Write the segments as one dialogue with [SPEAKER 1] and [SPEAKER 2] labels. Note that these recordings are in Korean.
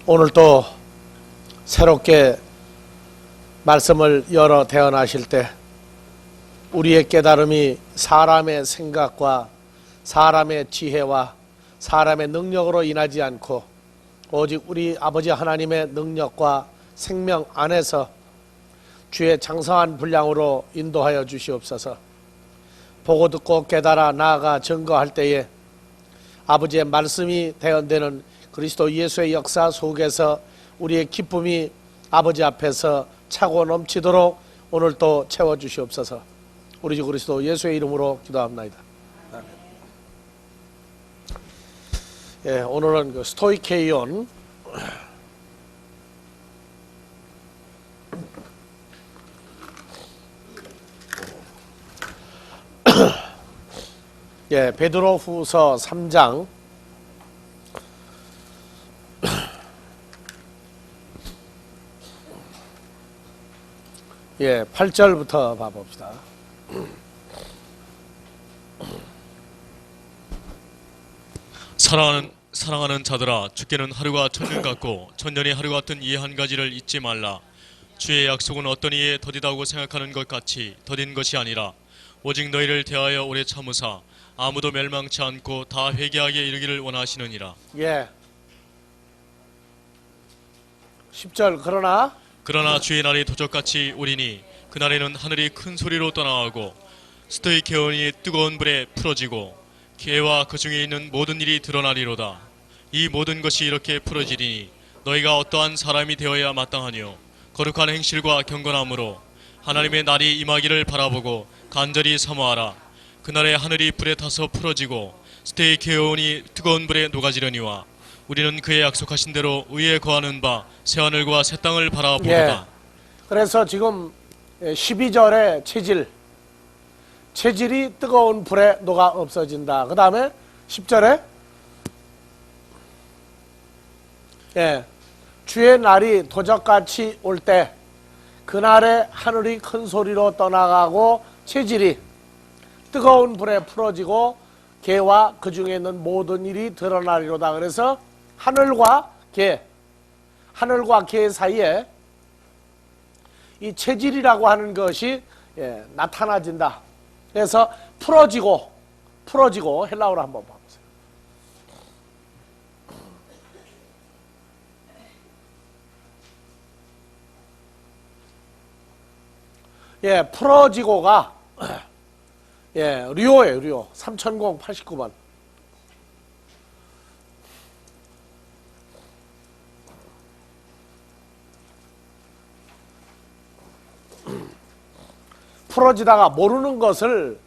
[SPEAKER 1] 오늘 또 새롭게 말씀을 열어 대언하실 때 우리의 깨달음이 사람의 생각과 사람의 지혜와 사람의 능력으로 인하지 않고 오직 우리 아버지 하나님의 능력과 생명 안에서 주의 장성한 분량으로 인도하여 주시옵소서. 보고 듣고 깨달아 나아가 증거할 때에 아버지의 말씀이 대언되는 그리스도 예수의 역사 속에서 우리의 기쁨이 아버지 앞에서 차고 넘치도록 오늘도 채워주시옵소서. 우리 주 그리스도 예수의 이름으로 기도합나이다. 아멘. 예, 오늘은 그 스토이케이온 예, 베드로후서 3장 예, 8절부터 봐봅시다.
[SPEAKER 2] 사랑하는 자들아, 주께는 하루가 천년 같고 천년이 하루 같은 이 한 가지를 잊지 말라. 주의 약속은 어떤 이에 더디다고 생각하는 것 같이 더딘 것이 아니라 오직 너희를 대하여 오래 참으사 아무도 멸망치 않고 다 회개하게 이르기를 원하시느니라.
[SPEAKER 1] 예, 10절
[SPEAKER 2] 그러나 주의 날이 도적같이 오리니 그날에는 하늘이 큰 소리로 떠나가고 스토이케온이 뜨거운 불에 풀어지고 개와 그 중에 있는 모든 일이 드러나리로다. 이 모든 것이 이렇게 풀어지리니 너희가 어떠한 사람이 되어야 마땅하뇨. 거룩한 행실과 경건함으로 하나님의 날이 임하기를 바라보고 간절히 사모하라. 그날에 하늘이 불에 타서 풀어지고 스토이케온이 뜨거운 불에 녹아지려니와 우리는 그의 약속하신 대로 의에 거하는 바 새하늘과 새 땅을 바라보도다.
[SPEAKER 1] 예, 그래서 지금 12절의 체질이 뜨거운 불에 녹아 없어진다. 그 다음에 10절에 예, 주의 날이 도적같이 올 때 그날에 하늘이 큰 소리로 떠나가고 체질이 뜨거운 불에 풀어지고 개와 그 중에 있는 모든 일이 드러나리로다. 그래서 하늘과 개 사이에 이 체질이라고 하는 것이 나타나진다. 그래서 풀어지고 헬라어로 한번 봐보세요. 예, 풀어지고가 류오예요. 류오 3089번. 풀어지다가 모르는 것을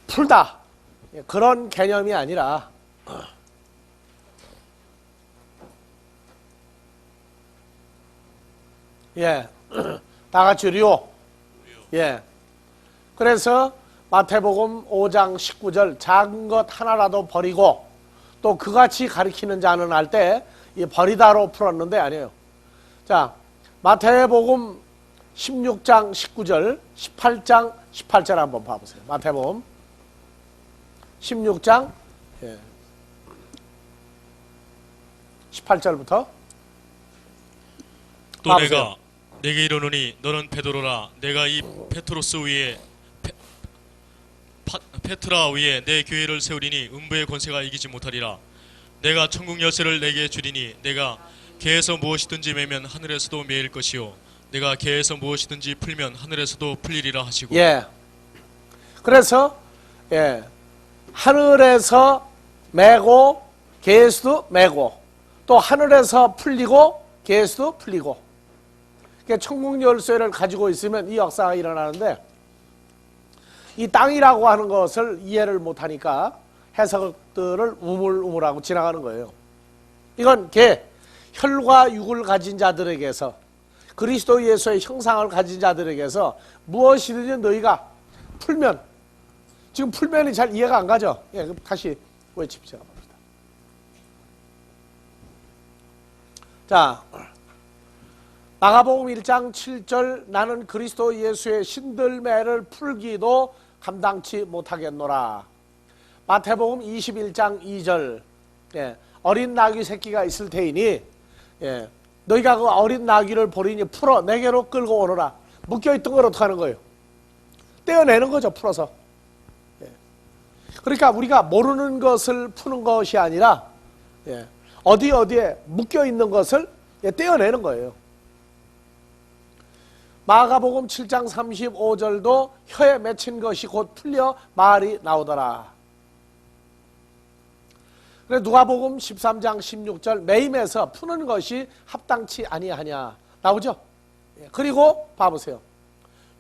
[SPEAKER 1] 풀다, 그런 개념이 아니라 다 같이 류오. 그래서 마태복음 5장 19절 작은 것 하나라도 버리고 또 그같이 가리키는 자는 할 때 이 버리다로 풀었는데 아니에요. 자, 마태복음 16장 19절 18장 18절 한번 봐보세요. 마태복음 16장 18절부터
[SPEAKER 2] 또
[SPEAKER 1] 봐보세요.
[SPEAKER 2] 내가 내게 이르노니 너는 베드로라. 내가 이 페트로스 위에 페트라 위에 내 교회를 세우리니 음부의 권세가 이기지 못하리라. 내가 천국 열쇠를 내게 주리니 내가 개에서 무엇이든지 매면 하늘에서도 매일 것이요 내가 개에서 무엇이든지 풀면 하늘에서도 풀리리라 하시고.
[SPEAKER 1] 그래서 하늘에서 매고 개에서도 매고 또 하늘에서 풀리고 개에서도 풀리고, 그러니까 천국 열쇠를 가지고 있으면 이 역사가 일어나는데 이 땅이라고 하는 것을 이해를 못하니까 해석들을 우물우물하고 지나가는 거예요. 이건 혈과 육을 가진 자들에게서, 그리스도 예수의 형상을 가진 자들에게서 무엇이든지 너희가 풀면, 지금 풀면이 잘 이해가 안 가죠? 그럼 다시 외칩시다. 자, 마가복음 1장 7절 나는 그리스도 예수의 신들매를 풀기도 감당치 못하겠노라. 마태복음 21장 2절 어린 나귀 새끼가 있을 테이니 너희가 그 어린 나귀를 보리니 풀어 내게로 끌고 오너라. 묶여있던 걸 어떻게 하는 거예요? 떼어내는 거죠. 풀어서. 그러니까 우리가 모르는 것을 푸는 것이 아니라 어디에 묶여있는 것을 떼어내는 거예요. 마가복음 7장 35절도 혀에 맺힌 것이 곧 풀려 말이 나오더라. 그래 누가복음 13장 16절 매임에서 푸는 것이 합당치 아니하냐 나오죠. 그리고 봐보세요.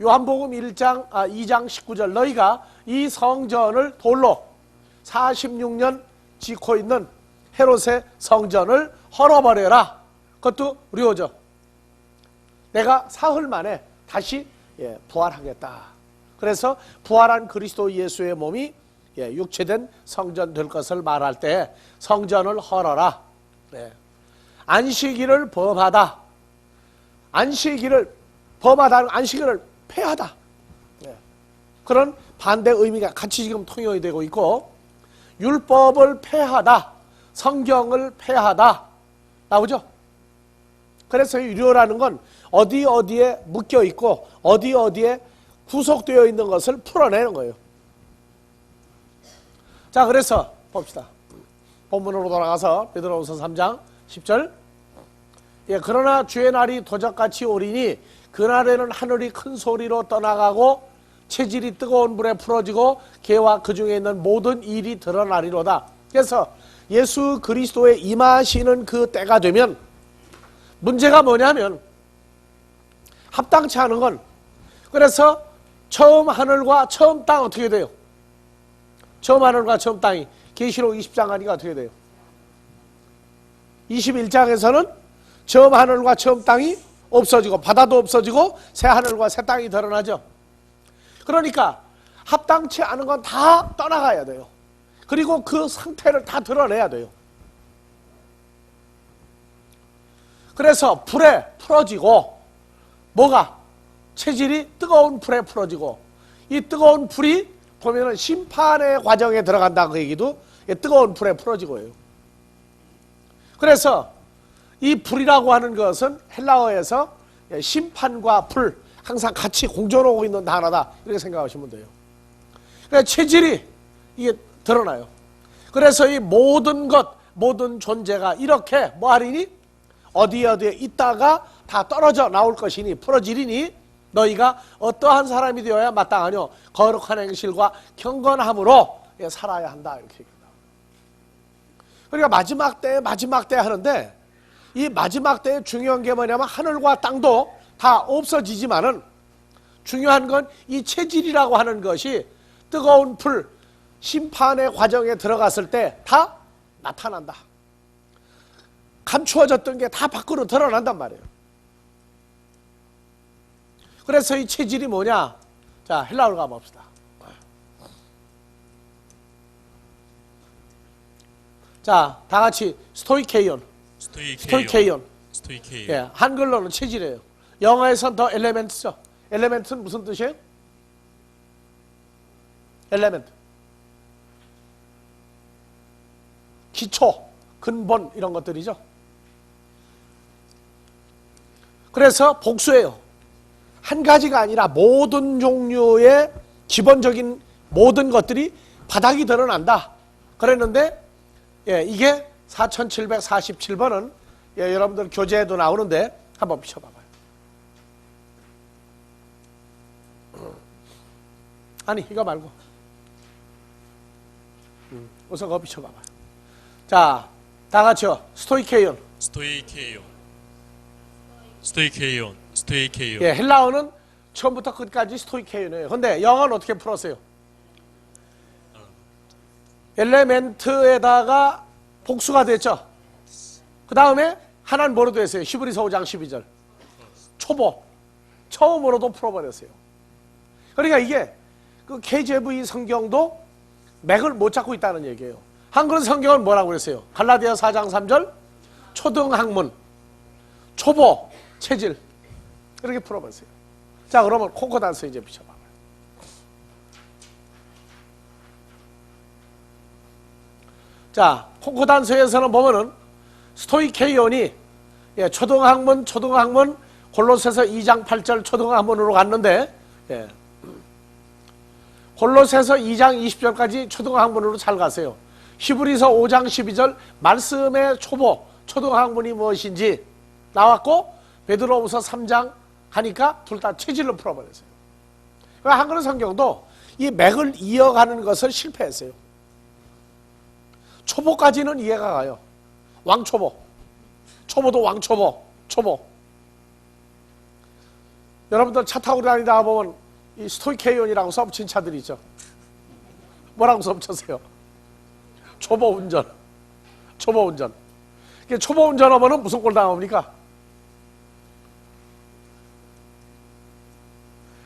[SPEAKER 1] 요한복음 2장 19절 너희가 이 성전을 돌로 46년 짓고 있는 헤롯의 성전을 헐어버려라. 그것도 우리오죠. 내가 사흘 만에 다시 부활하겠다. 그래서 부활한 그리스도 예수의 몸이 육체된 성전 될 것을 말할 때 성전을 헐어라. 안식일을 범하다. 안식일을 범하다는 안식일을 폐하다. 그런 반대 의미가 같이 지금 통용이 되고 있고 율법을 폐하다. 성경을 폐하다. 나오죠? 그래서 유료라는 건 어디에 묶여 있고 어디에 구속되어 있는 것을 풀어내는 거예요. 자, 그래서 봅시다. 본문으로 돌아가서 베드로후서 3장 10절. 그러나 주의 날이 도적같이 오리니 그날에는 하늘이 큰 소리로 떠나가고 체질이 뜨거운 불에 풀어지고 개와 그 중에 있는 모든 일이 드러나리로다. 그래서 예수 그리스도에 임하시는 그 때가 되면 문제가 뭐냐면 합당치 않은 건 그래서 처음 하늘과 처음 땅 어떻게 돼요? 처음 하늘과 처음 땅이 계시록 20장 하니까 어떻게 돼요? 21장에서는 처음 하늘과 처음 땅이 없어지고 바다도 없어지고 새 하늘과 새 땅이 드러나죠. 그러니까 합당치 않은 건 다 떠나가야 돼요. 그리고 그 상태를 다 드러내야 돼요. 그래서 불에 풀어지고 뭐가? 체질이 뜨거운 불에 풀어지고 이 뜨거운 불이 보면은 심판의 과정에 들어간다 그 얘기도 뜨거운 불에 풀어지고요. 그래서 이 불이라고 하는 것은 헬라어에서 심판과 불 항상 같이 공존하고 있는 단어다 이렇게 생각하시면 돼요. 그러니까 체질이 이게 드러나요. 그래서 이 모든 것 모든 존재가 이렇게 뭐하리니 어디에 있다가 다 떨어져 나올 것이니 풀어지리니 너희가 어떠한 사람이 되어야 마땅하뇨 거룩한 행실과 경건함으로 살아야 한다 이렇게 얘기합니다. 그러니까 마지막 때 하는데 이 마지막 때의 중요한 게 뭐냐면 하늘과 땅도 다 없어지지만은 중요한 건 이 체질이라고 하는 것이 뜨거운 불 심판의 과정에 들어갔을 때 다 나타난다. 감추어졌던 게 다 밖으로 드러난단 말이에요. 그래서 이 체질이 뭐냐? 자, 헬라어로 가봅시다. 자, 다 같이 스토이케이온. 예, 한글로는 체질이에요. 영어에선 더 엘레멘트죠. 엘레멘트는 무슨 뜻이에요? 엘레멘트. 기초, 근본 이런 것들이죠. 그래서 복수예요. 한 가지가 아니라 모든 종류의 기본적인 모든 것들이 바닥이 드러난다. 그랬는데 이게 4747번은 여러분들 교재에도 나오는데 한번 비춰봐봐요. 아니 이거 말고 우선 그거 비춰봐봐요. 자, 다 같이요. 스토이케이온. 예, 헬라어는 처음부터 끝까지 스토이케이온이에요. 근데 영어는 어떻게 풀었어요? 엘레멘트에다가 복수가 됐죠. 그 다음에 하나는 뭐로 됐어요? 히브리서 5장 12절. 초보. 처음으로도 풀어버렸어요. 그러니까 이게 그 KJV 성경도 맥을 못 잡고 있다는 얘기예요. 한글 성경은 뭐라고 그랬어요? 갈라디아 4장 3절 초등학문 초보 체질 이렇게 풀어봤어요. 자, 그러면 콩코단스 이제 비춰봐봐요. 자, 콩코단서에서는 보면은 스토이케이온이 초등학문 골로새서 2장 8절 초등학문으로 갔는데 골로새서 2장 20절까지 초등학문으로 잘 가세요. 히브리서 5장 12절 말씀의 초보 초등학문이 무엇인지 나왔고 베드로후서 3장 하니까 둘 다 체질로 풀어버렸어요. 한글 성경도 이 맥을 이어가는 것을 실패했어요. 초보까지는 이해가 가요. 왕초보, 초보도 왕초보, 초보. 여러분들 차 타고 다니다 보면 이 스토이케이온이라고 써붙인 차들이 있죠. 뭐라고 써붙였어요? 초보 운전. 초보 운전. 초보 운전하면 무슨 꼴 당합니까?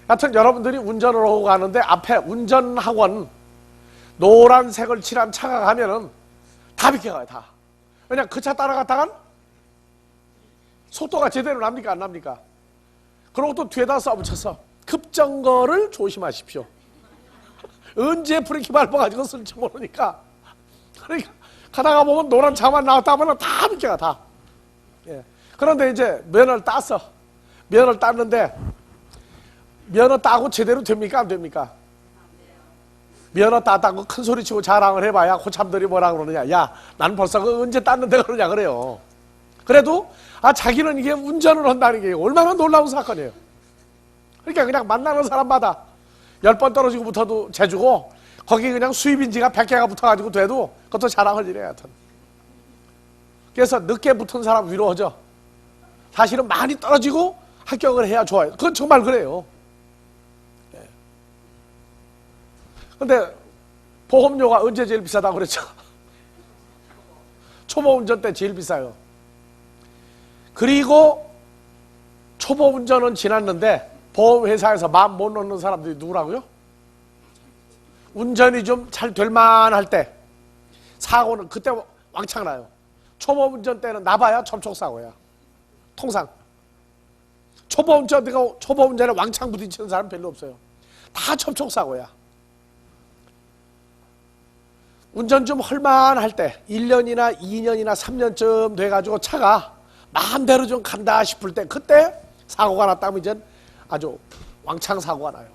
[SPEAKER 1] 하여튼 여러분들이 운전을 하고 가는데 앞에 운전학원 노란색을 칠한 차가 가면은 다 비켜가요, 다. 왜냐, 그 차 따라갔다간 속도가 제대로 납니까, 안 납니까? 그리고 또 뒤에다 써붙여서 급정거를 조심하십시오. 언제 브레이크 밟아가지고 쓸지 모르니까. 그러니까 가다가 보면 노란 차만 나왔다 하면 다 비켜가, 다. 그런데 이제 면허를 땄어. 면허를 땄는데 면허 따고 제대로 됩니까, 안 됩니까? 면허 땄다고 큰 소리 치고 자랑을 해봐야 고참들이 뭐라 그러느냐. 야, 난 벌써 언제 땄는데 그러냐 그래요. 그래도 자기는 이게 운전을 한다는 게 얼마나 놀라운 사건이에요. 그러니까 그냥 만나는 사람마다 10번 떨어지고 붙어도 재주고 거기 그냥 수입인지가 100개가 붙어가지고 돼도 그것도 자랑할 일이에요. 하여튼. 그래서 늦게 붙은 사람 위로하죠. 사실은 많이 떨어지고 합격을 해야 좋아요. 그건 정말 그래요. 근데 보험료가 언제 제일 비싸다고 그랬죠? 초보 운전 때 제일 비싸요. 그리고 초보 운전은 지났는데 보험회사에서 마음 못 놓는 사람들이 누구라고요? 운전이 좀 잘 될 만할 때 사고는 그때 왕창 나요. 초보 운전 때는 나봐야 접촉사고야. 통상 초보 운전에 왕창 부딪히는 사람 별로 없어요. 다 접촉사고야. 운전 좀 할만할 때 1년이나 2년이나 3년쯤 돼가지고 차가 마음대로 좀 간다 싶을 때 그때 사고가 났다면 이제 아주 왕창 사고가 나요.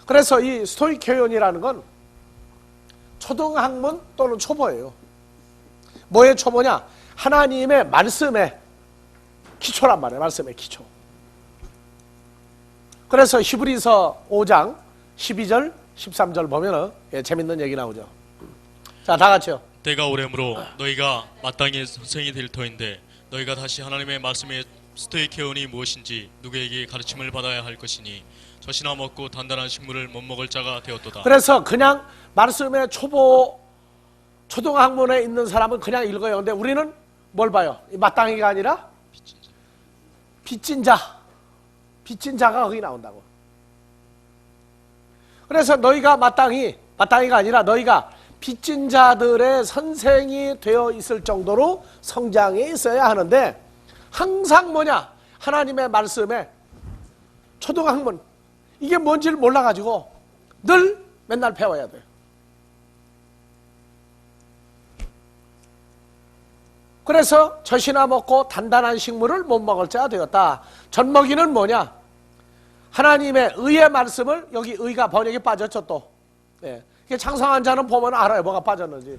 [SPEAKER 1] 그래서 이 스토이케이온이라는 건 초등학문 또는 초보예요. 뭐의 초보냐? 하나님의 말씀의 기초란 말이에요. 말씀의 기초. 그래서 히브리서 5장 12절 13절 보면은 재밌는 얘기 나오죠. 자, 다 같이요.
[SPEAKER 2] 때가 오래므로 너희가 마땅히 선생이 될 터인데 너희가 다시 하나님의 말씀의 스토이케온이 무엇인지 누구에게 가르침을 받아야 할 것이니 젖이나 먹고 단단한 식물을 못 먹을 자가 되었도다.
[SPEAKER 1] 그래서 그냥 말씀의 초등학문에 있는 사람은 그냥 읽어요. 근데 우리는 뭘 봐요? 마땅히가 아니라 빚진 자가 거기 나온다고. 그래서 너희가 마땅히가 아니라 너희가 빚진 자들의 선생이 되어 있을 정도로 성장해 있어야 하는데 항상 뭐냐? 하나님의 말씀에 초등학문 이게 뭔지를 몰라가지고 늘 맨날 배워야 돼요. 그래서 젖이나 먹고 단단한 식물을 못 먹을 자가 되었다. 젖먹이는 뭐냐? 하나님의 의의 말씀을, 여기 의가 번역이 빠졌죠 또. 창성한 자는 보면 알아요 뭐가 빠졌는지.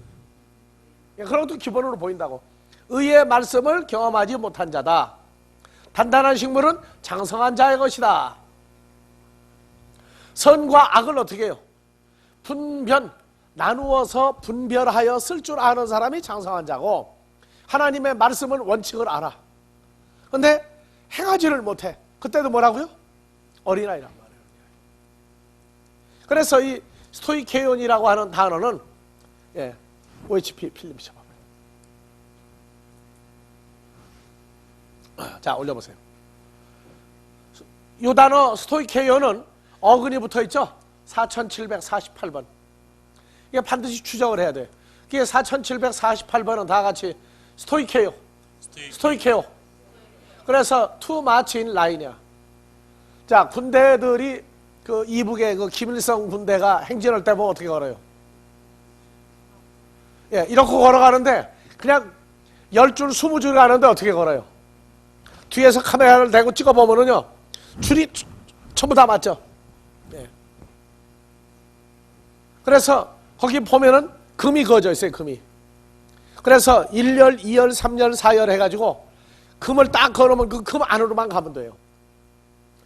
[SPEAKER 1] 그런 것도 기본으로 보인다고. 의의 말씀을 경험하지 못한 자다. 단단한 식물은 장성한 자의 것이다. 선과 악을 어떻게 해요? 나누어서 분별하여 쓸 줄 아는 사람이 장성한 자고, 하나님의 말씀을 원칙을 알아. 근데 행하지를 못해. 그때도 뭐라고요? 어린아이란 말이에요. 그래서 이 스토이케이온이라고 하는 단어는 OHP 필름 쳐봐요. 자, 올려보세요. 이 단어 스토이케이온은 어근이 붙어있죠? 4748번. 이게 반드시 추적을 해야 돼. 이게 4748번은 다 같이 스토이케요. 그래서 too much in line이야. 자, 군대들이 그 이북의 그 김일성 군대가 행진할 때 보면 어떻게 걸어요? 예, 이렇게 걸어가는데 그냥 10줄, 20줄 가는데 어떻게 걸어요? 뒤에서 카메라를 대고 찍어보면은요, 줄이 전부 다 맞죠? 예. 그래서 거기 보면은 금이 그어져 있어요, 금이. 그래서 1열, 2열, 3열, 4열 해가지고 금을 딱 걸으면 그 금 안으로만 가면 돼요.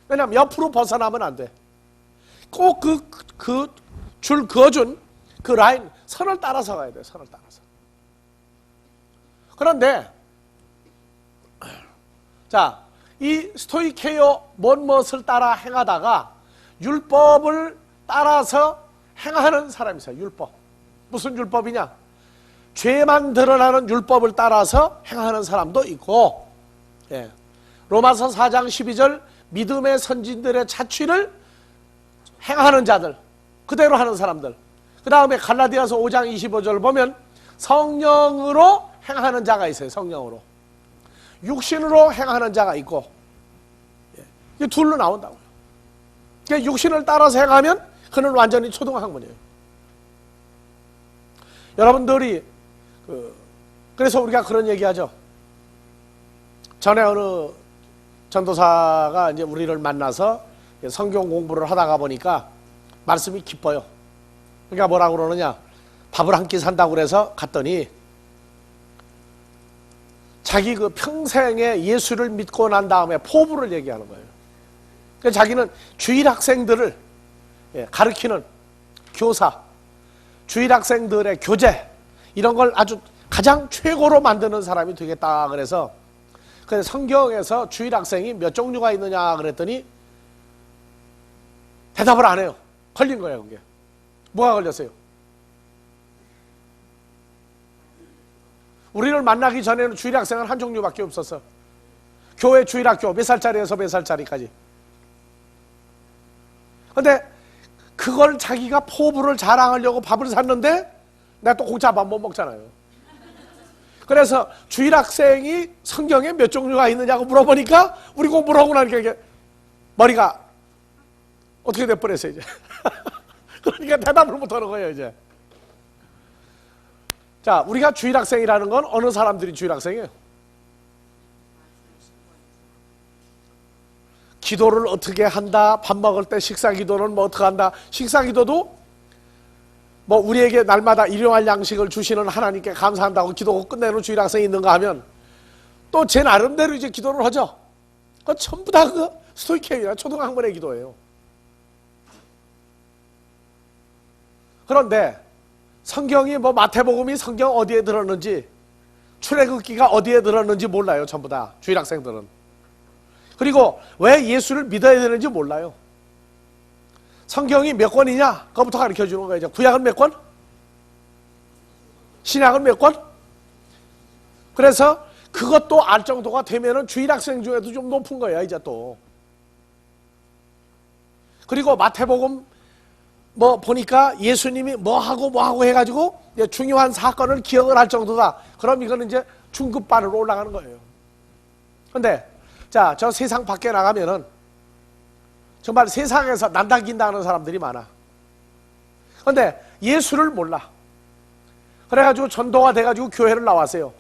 [SPEAKER 1] 왜냐면 옆으로 벗어나면 안 돼. 꼭 줄 그어준 그 라인, 선을 따라서 가야 돼요, 선을 따라서. 그런데, 자, 이 스토이케이오 못을 따라 행하다가 율법을 따라서 행하는 사람이 있어요, 율법. 무슨 율법이냐? 죄만 드러나는 율법을 따라서 행하는 사람도 있고, 예. 로마서 4장 12절 믿음의 선진들의 자취를 행하는 자들, 그대로 하는 사람들. 그 다음에 갈라디아서 5장 25절 보면 성령으로 행하는 자가 있어요, 성령으로. 육신으로 행하는 자가 있고, 이게 둘로 나온다고요. 그러니까 육신을 따라서 행하면 그는 완전히 초등학문이에요. 여러분들이 그래서 우리가 그런 얘기하죠. 전에 어느 전도사가 이제 우리를 만나서 성경 공부를 하다가 보니까 말씀이 기뻐요. 그러니까 뭐라고 그러느냐, 밥을 한 끼 산다고 그래서 갔더니 자기 그 평생에 예수를 믿고 난 다음에 포부를 얘기하는 거예요. 그러니까 자기는 주일 학생들을 가르치는 교사, 주일 학생들의 교재, 이런 걸 아주 가장 최고로 만드는 사람이 되겠다 그래서, 성경에서 주일 학생이 몇 종류가 있느냐 그랬더니 대답을 안 해요. 걸린 거예요, 그게. 뭐가 걸렸어요? 우리를 만나기 전에는 주일 학생은 한 종류밖에 없었어. 교회 주일학교 몇 살짜리에서 몇 살짜리까지. 근데 그걸 자기가 포부를 자랑하려고 밥을 샀는데 내가 또 공짜 밥 못 먹잖아요. 그래서 주일 학생이 성경에 몇 종류가 있느냐고 물어보니까 우리 공부를 하고 나니까 이게 머리가 어떻게 돼버렸어요, 이제. 그러니까 대답을 못 하는 거예요, 이제. 자, 우리가 주일 학생이라는 건 어느 사람들이 주일 학생이에요? 기도를 어떻게 한다, 밥 먹을 때 식사 기도는 뭐 어떻게 한다. 식사 기도도 뭐 우리에게 날마다 일용할 양식을 주시는 하나님께 감사한다고 기도하고 끝내는 주일 학생이 있는가 하면 또 제 나름대로 이제 기도를 하죠. 그 전부 다 그 스토이케이나 초등학문의 기도예요. 그런데 성경이 뭐 마태복음이 성경 어디에 들었는지, 출애굽기가 어디에 들었는지 몰라요, 전부 다 주일 학생들은. 그리고 왜 예수를 믿어야 되는지 몰라요. 성경이 몇 권이냐? 그거부터 가르쳐 주는 거예요. 구약은 몇 권? 신약은 몇 권? 그래서 그것도 알 정도가 되면은 주일 학생 중에도 좀 높은 거야, 이제 또. 그리고 마태복음 뭐 보니까 예수님이 뭐 하고 해가지고 중요한 사건을 기억을 할 정도다. 그럼 이거는 이제 중급반으로 올라가는 거예요. 근데 자, 저 세상 밖에 나가면은 정말 세상에서 난다긴다 는 사람들이 많아. 근데 예수를 몰라. 그래가지고 전도가 돼가지고 교회를 나왔어요.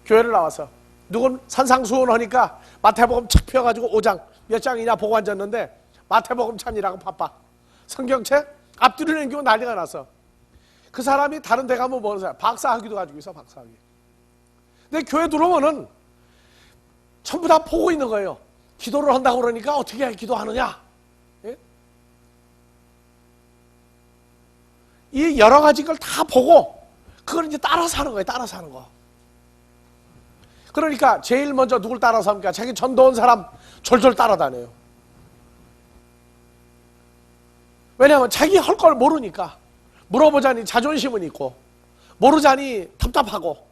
[SPEAKER 1] 교회를 나와서 누군 산상수훈 하니까 마태복음 책 펴가지고 5장 몇 장이냐 보고 앉았는데 마태복음 찬이라고 바빠. 성경책 앞뒤로 넘기고 난리가 났어. 그 사람이 다른 데 가면 뭐는 사람? 박사학위도 가지고 있어, 박사학위. 근데 교회 들어오면은 전부 다 보고 있는 거예요. 기도를 한다고 그러니까 어떻게 기도하느냐? 예? 이 여러 가지 걸 다 보고 그걸 이제 따라서 하는 거예요, 따라서 하는 거. 그러니까 제일 먼저 누굴 따라서 합니까? 자기 전도 온 사람 졸졸 따라다녀요. 왜냐하면 자기 할 걸 모르니까. 물어보자니 자존심은 있고 모르자니 답답하고.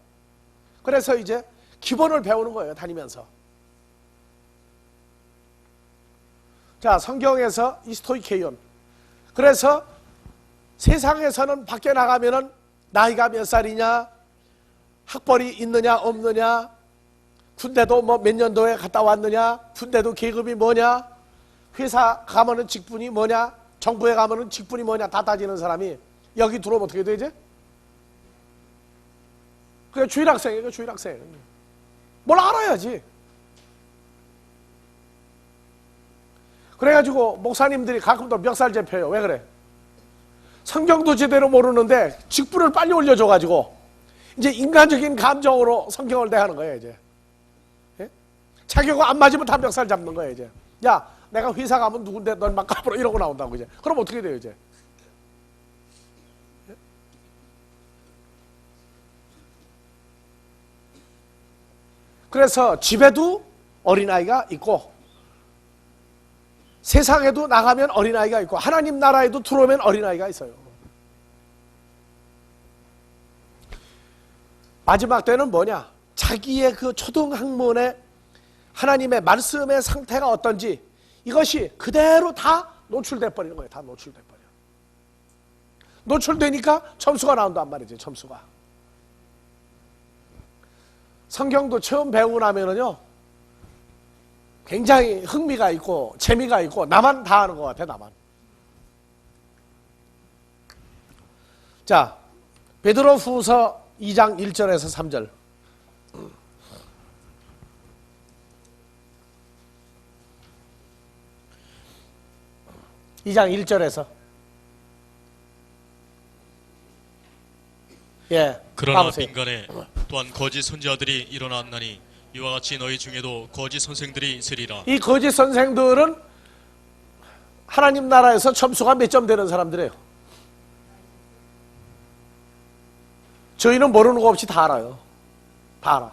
[SPEAKER 1] 그래서 이제 기본을 배우는 거예요, 다니면서. 자, 성경에서 이 스토이케이온. 그래서 세상에서는 밖에 나가면은 나이가 몇 살이냐, 학벌이 있느냐 없느냐, 군대도 뭐 몇 년도에 갔다 왔느냐, 군대도 계급이 뭐냐, 회사 가면은 직분이 뭐냐, 정부에 가면은 직분이 뭐냐 다 따지는 사람이 여기 들어오면 어떻게 되지? 그게 주일학생이에요, 주일학생. 뭘 알아야지. 그래가지고 목사님들이 가끔도 멱살 잡혀요. 왜 그래? 성경도 제대로 모르는데 직분을 빨리 올려줘가지고 이제 인간적인 감정으로 성경을 대하는 거예요, 이제. 예? 자기가 안 맞으면 다 멱살 잡는 거예요, 이제. 야, 내가 회사 가면 누군데 넌 막 까불어 이러고 나온다고, 이제. 그럼 어떻게 돼요, 이제? 예? 그래서 집에도 어린아이가 있고 세상에도 나가면 어린아이가 있고 하나님 나라에도 들어오면 어린아이가 있어요. 마지막 때는 뭐냐? 자기의 그 초등학문의 하나님의 말씀의 상태가 어떤지 이것이 그대로 다 노출돼 버리는 거예요. 다 노출돼 버려. 노출되니까 점수가 나온단 말이지. 점수가. 성경도 처음 배우고 나면은요 굉장히 흥미가 있고 재미가 있고 나만 다 아는 것 같아. 나만. 자, 베드로후서 2장 1절에서 3절. 이 장 1절에서. 예.
[SPEAKER 2] 그러나
[SPEAKER 1] 봐보세요.
[SPEAKER 2] 빈간에 또한 거짓 선지자들이 일어났나니 이와 같이 너희 중에도 거짓 선생들이 있으리라.
[SPEAKER 1] 이 거짓 선생들은 하나님 나라에서 점수가 몇 점 되는 사람들이에요. 저희는 모르는 거 없이 다 알아요. 다 알아.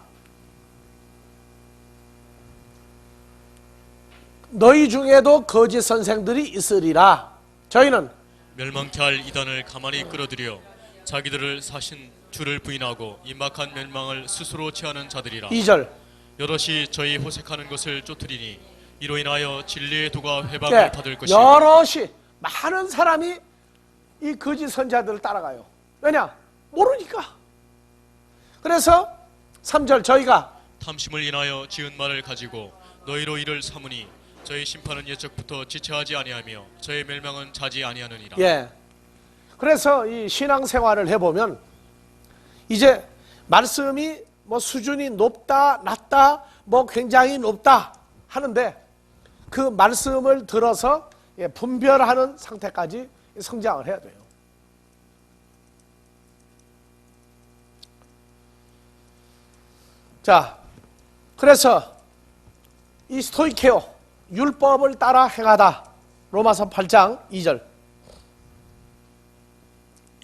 [SPEAKER 1] 너희 중에도 거짓 선생들이 있으리라. 저희는
[SPEAKER 2] 멸망케 할 이단을 가만히 끌어들여 자기들을 사신 주를 부인하고 임박한 멸망을 스스로 취하는 자들이라.
[SPEAKER 1] 2절.
[SPEAKER 2] 여럿이 저희 호색하는 것을 쫓으리니 이로 인하여 진리의 도가 회방을 받을 것이요.
[SPEAKER 1] 여럿이 많은 사람이 이 거짓 선자들을 따라가요. 왜냐? 모르니까. 그래서 3절 저희가
[SPEAKER 2] 탐심을 인하여 지은 말을 가지고 너희로 이를 삼으니 저희 심판은 예적부터 지체하지 아니하며 저희 멸망은 자지 아니하느니라.
[SPEAKER 1] 예. 그래서 이 신앙생활을 해보면 이제 말씀이 뭐 수준이 높다 낮다 뭐 굉장히 높다 하는데 그 말씀을 들어서 분별하는 상태까지 성장을 해야 돼요. 자, 그래서 이 스토이케오 율법을 따라 행하다. 로마서 8장 2절.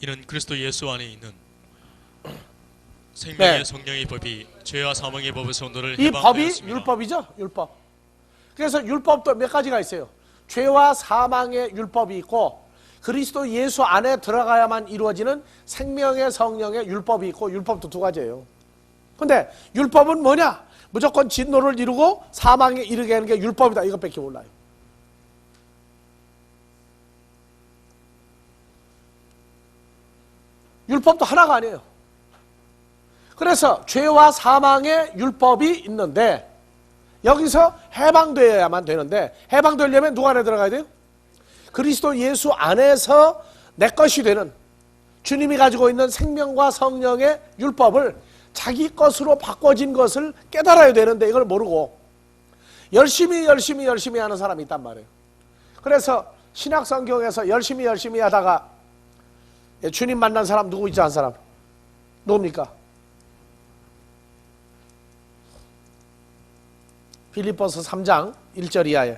[SPEAKER 2] 이는 그리스도 예수 안에 있는 생명의
[SPEAKER 1] 네.
[SPEAKER 2] 성령의 법이 죄와 사망의 법에서 너를
[SPEAKER 1] 이 법이
[SPEAKER 2] 해방하였습니다.
[SPEAKER 1] 율법이죠. 율법. 그래서 율법도 몇 가지가 있어요. 죄와 사망의 율법이 있고 그리스도 예수 안에 들어가야만 이루어지는 생명의 성령의 율법이 있고 율법도 두 가지예요. 근데 율법은 뭐냐? 무조건 진노를 이루고 사망에 이르게 하는 게 율법이다. 이것밖에 몰라요. 율법도 하나가 아니에요. 그래서 죄와 사망의 율법이 있는데 여기서 해방되어야만 되는데 해방되려면 누가 안에 들어가야 돼요? 그리스도 예수 안에서 내 것이 되는 주님이 가지고 있는 생명과 성령의 율법을 자기 것으로 바꿔진 것을 깨달아야 되는데 이걸 모르고 열심히 하는 사람이 있단 말이에요. 그래서 신약성경에서 열심히 하다가 주님 만난 사람 누구 있지 않은 사람? 누굽니까? 빌립보서 3장 1절 이하에.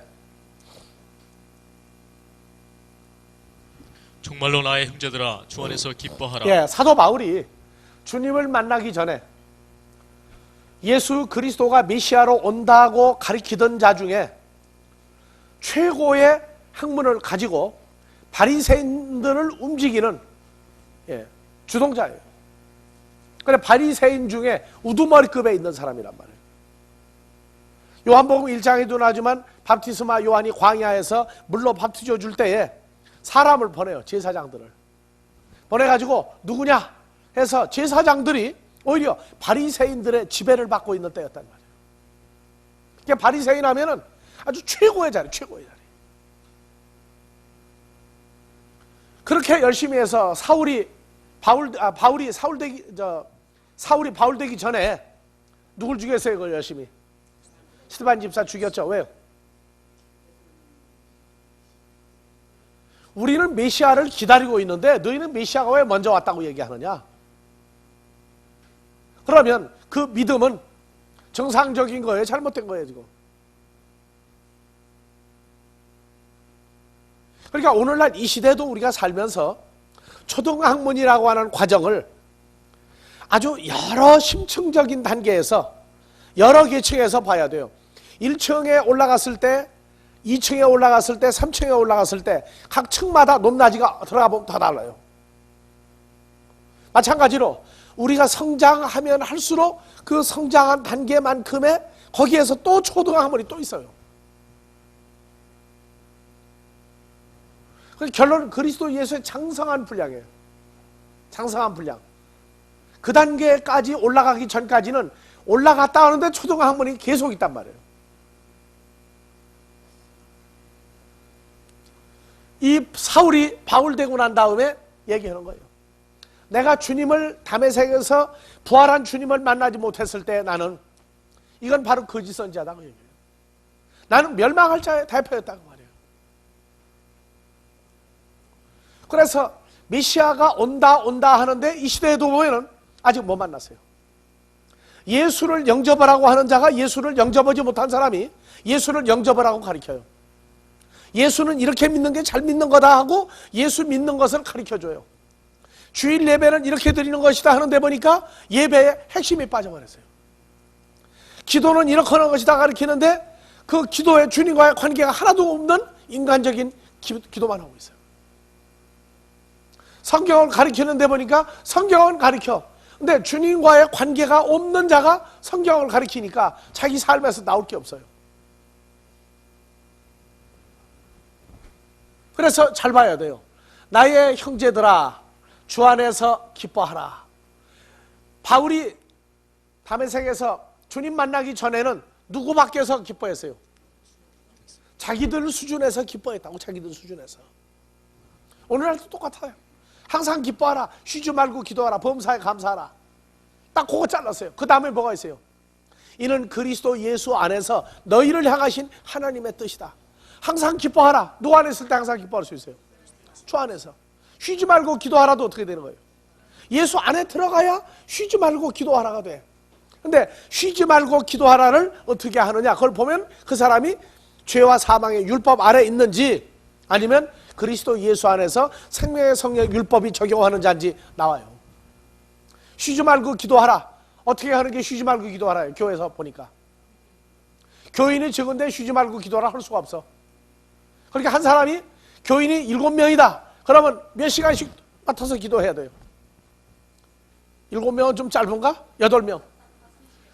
[SPEAKER 2] 정말로 나의 형제들아 주 안에서 기뻐하라.
[SPEAKER 1] 예, 사도 바울이 주님을 만나기 전에 예수 그리스도가 메시아로 온다고 가리키던 자 중에 최고의 학문을 가지고 바리새인들을 움직이는 주동자예요. 그래 바리새인 중에 우두머리급에 있는 사람이란 말이에요. 요한복음 1장에도 나지만 밥티스마 요한이 광야에서 물로 밥티져 줄 때에 사람을 보내요. 제사장들을 보내가지고 누구냐 해서 제사장들이 오히려 바리새인들의 지배를 받고 있는 때였단 말이에요. 그러니까 바리새인 하면은 아주 최고의 자리, 최고의 자리. 그렇게 열심히 해서 바울이 사울이 바울 되기 전에 누굴 죽였어요? 그걸 열심히 스데반 집사 죽였죠. 왜요? 우리는 메시아를 기다리고 있는데 너희는 메시아가 왜 먼저 왔다고 얘기하느냐? 그러면 그 믿음은 정상적인 거예요? 잘못된 거예요 지금? 그러니까 오늘날 이 시대도 우리가 살면서 초등학문이라고 하는 과정을 아주 여러 심층적인 단계에서 여러 계층에서 봐야 돼요. 1층에 올라갔을 때, 2층에 올라갔을 때, 3층에 올라갔을 때 각 층마다 높낮이가 들어가 보면 다 달라요. 마찬가지로 우리가 성장하면 할수록 그 성장한 단계만큼의 거기에서 또 초등학문이 또 있어요. 결론은 그리스도 예수의 장성한 분량이에요. 장성한 분량. 그 단계까지 올라가기 전까지는 올라갔다 하는데 초등학문이 계속 있단 말이에요. 이 사울이 바울 되고 난 다음에 얘기하는 거예요. 내가 주님을 다메섹에서 부활한 주님을 만나지 못했을 때 나는 이건 바로 거짓 선지자다고 얘기해요. 나는 멸망할 자의 대표였다고 말해요. 그래서 메시아가 온다 하는데 이 시대에도 보면은 아직 못 만났어요. 예수를 영접하라고 하는 자가 예수를 영접하지 못한 사람이 예수를 영접하라고 가르쳐요. 예수는 이렇게 믿는 게 잘 믿는 거다 하고 예수 믿는 것을 가르쳐줘요. 주일 예배는 이렇게 드리는 것이다 하는데 보니까 예배의 핵심이 빠져버렸어요. 기도는 이렇게 하는 것이다 가르치는데 그 기도에 주님과의 관계가 하나도 없는 인간적인 기도만 하고 있어요. 성경을 가르치는데 보니까 성경은 가르쳐. 근데 주님과의 관계가 없는 자가 성경을 가르치니까 자기 삶에서 나올 게 없어요. 그래서 잘 봐야 돼요. 나의 형제들아 주 안에서 기뻐하라. 바울이 다메섹에서 주님 만나기 전에는 누구 밖에서 기뻐했어요? 자기들 수준에서 기뻐했다고. 자기들 수준에서. 오늘날도 똑같아요. 항상 기뻐하라. 쉬지 말고 기도하라. 범사에 감사하라. 딱 그거 잘랐어요. 그 다음에 뭐가 있어요? 이는 그리스도 예수 안에서 너희를 향하신 하나님의 뜻이다. 항상 기뻐하라. 누구 안에 있을 때 항상 기뻐할 수 있어요? 주 안에서. 쉬지 말고 기도하라도 어떻게 되는 거예요? 예수 안에 들어가야 쉬지 말고 기도하라가 돼. 근데 쉬지 말고 기도하라를 어떻게 하느냐? 그걸 보면 그 사람이 죄와 사망의 율법 아래 있는지 아니면 그리스도 예수 안에서 생명의 성령 율법이 적용하는 자인지 나와요. 쉬지 말고 기도하라. 어떻게 하는 게 쉬지 말고 기도하라요? 교회에서 보니까. 교인이 적은데 쉬지 말고 기도하라 할 수가 없어. 그러니까 한 사람이 교인이 7명이다. 그러면 몇 시간씩 맡아서 기도해야 돼요? 7명은 좀 짧은가? 8명.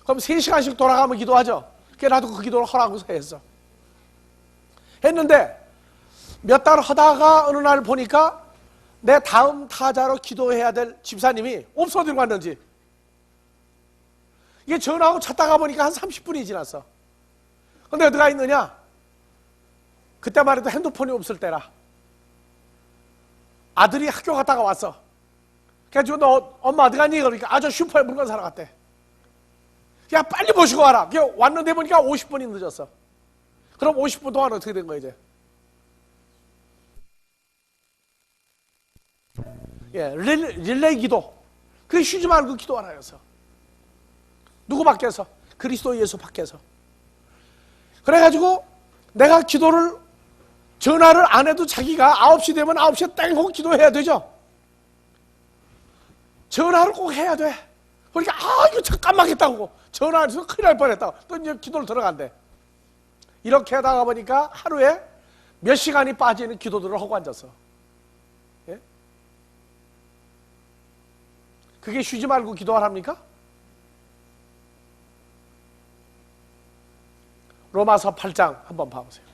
[SPEAKER 1] 그럼 3시간씩 돌아가면 기도하죠. 그러니까 나도 그 기도를 하라고 했어. 했는데 몇 달 하다가 어느 날 보니까 내 다음 타자로 기도해야 될 집사님이 없어 어디로 갔는지. 이게 전화하고 찾다가 보니까 한 30분이 지났어. 근데 어디가 있느냐? 그때만 해도 핸드폰이 없을 때라. 아들이 학교 갔다가 왔어. 그래가지고 너 엄마 어디 갔니? 그러니까 저 슈퍼에 물건 사러 갔대. 그냥 빨리 모시고 와라. 그냥 왔는데 보니까 50분이 늦었어. 그럼 50분 동안 어떻게 된 거야 이제? 예, 릴레이 기도. 그게 쉬지 말고 기도하라여서. 누구 밖에서? 그리스도 예수 밖에서. 그래가지고 내가 기도를 전화를 안 해도 자기가 9시 되면 9시에 땡 하고 기도해야 되죠. 전화를 꼭 해야 돼. 그러니까 이거 잠깐만 했다고 전화해서 큰일 날 뻔했다고 또 이제 기도를 들어간대. 이렇게 하다가 보니까 하루에 몇 시간이 빠지는 기도들을 하고 앉았어. 예? 그게 쉬지 말고 기도하랍니까? 로마서 8장 한번 봐보세요.